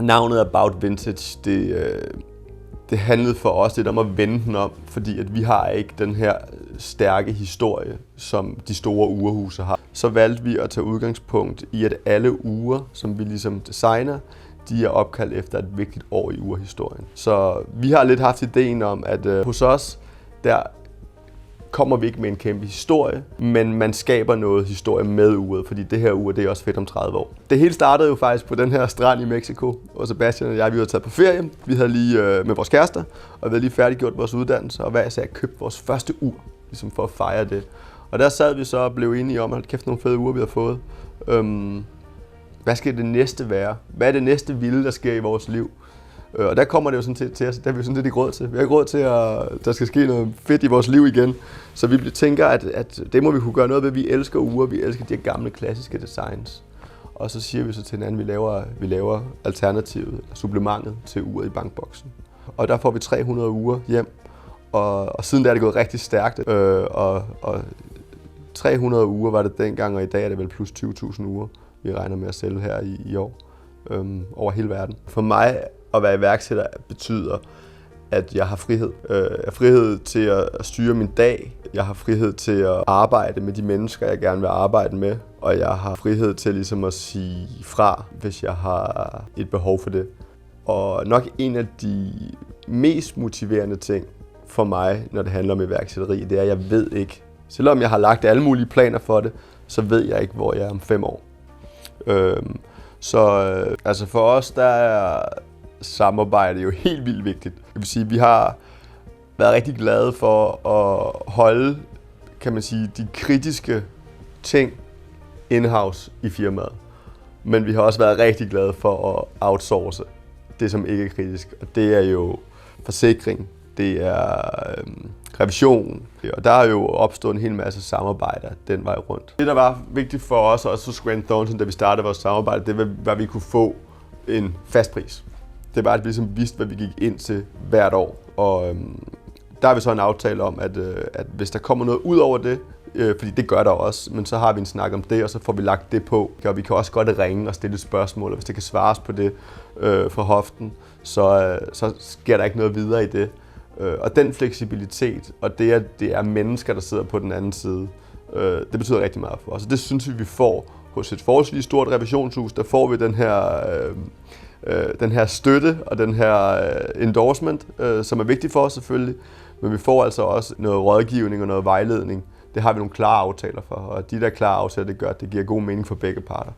Navnet About Vintage, det handlede for os lidt om at vende den om, fordi at vi har ikke den her stærke historie, som de store urehuse har. Så valgte vi at tage udgangspunkt i, at alle ure, som vi ligesom designer, de er opkaldt efter et vigtigt år i urhistorien. Så vi har lidt haft ideen om, at hos os, der kommer vi ikke med en kæmpe historie, men man skaber noget historie med uret, fordi det her ur, det er også fedt om 30 år. Det hele startede jo faktisk på den her strand i Mexico, og Sebastian og jeg, vi havde taget på ferie. Vi havde lige med vores kærester, og vi havde lige færdiggjort vores uddannelse, og hver især købt vores første ur, ligesom for at fejre det. Og der sad vi så og blev enige om, at kæft nogle fede ure, vi har fået. Hvad skal det næste være? Hvad er det næste vilde, der sker i vores liv? Og der kommer det jo sådan til os, der har vi jo sådan lidt ikke råd til. Vi har ikke råd til, at der skal ske noget fedt i vores liv igen. Så vi tænker, at det må vi kunne gøre noget ved. Vi elsker ure, vi elsker de her gamle klassiske designs. Og så siger vi så til hinanden, vi laver alternativet, supplementet til uret i bankboksen. Og der får vi 300 ure hjem, og siden der er det gået rigtig stærkt. Og 300 ure var det dengang, og i dag er det vel plus 20.000 ure, vi regner med at sælge her i år over hele verden. For mig at være iværksætter betyder, at jeg har frihed. Jeg har frihed til at styre min dag. Jeg har frihed til at arbejde med de mennesker, jeg gerne vil arbejde med. Og jeg har frihed til ligesom at sige fra, hvis jeg har et behov for det. Og nok en af de mest motiverende ting for mig, når det handler om iværksætteri, det er, at jeg ved ikke. Selvom jeg har lagt alle mulige planer for det, så ved jeg ikke, hvor jeg er om 5 år. Altså for os, der er samarbejde jo helt vildt vigtigt. Det vil sige, at vi har været rigtig glade for at holde, kan man sige, de kritiske ting in-house i firmaet. Men vi har også været rigtig glade for at outsource det, som ikke er kritisk. Og det er jo forsikring, det er revision, og der er jo opstået en hel masse samarbejder den vej rundt. Det, der var vigtigt for os, og også hos Grant Thornton, da vi startede vores samarbejde, det var, at vi kunne få en fast pris. Det var, at vi ligesom vidste, hvad vi gik ind til hvert år. Og der har vi så en aftale om, at hvis der kommer noget ud over det, fordi det gør der også, men så har vi en snak om det, og så får vi lagt det på. Og vi kan også godt ringe og stille spørgsmål, og hvis det kan svares på det fra hoften, så sker der ikke noget videre i det. Og den fleksibilitet, og det, at det er mennesker, der sidder på den anden side, det betyder rigtig meget for os. Og det synes vi får hos et forholdsvis stort revisionshus. Der får vi den her støtte og den her endorsement, som er vigtig for os selvfølgelig. Men vi får altså også noget rådgivning og noget vejledning. Det har vi nogle klare aftaler for, og de der klare aftaler, det gør, at det giver god mening for begge parter.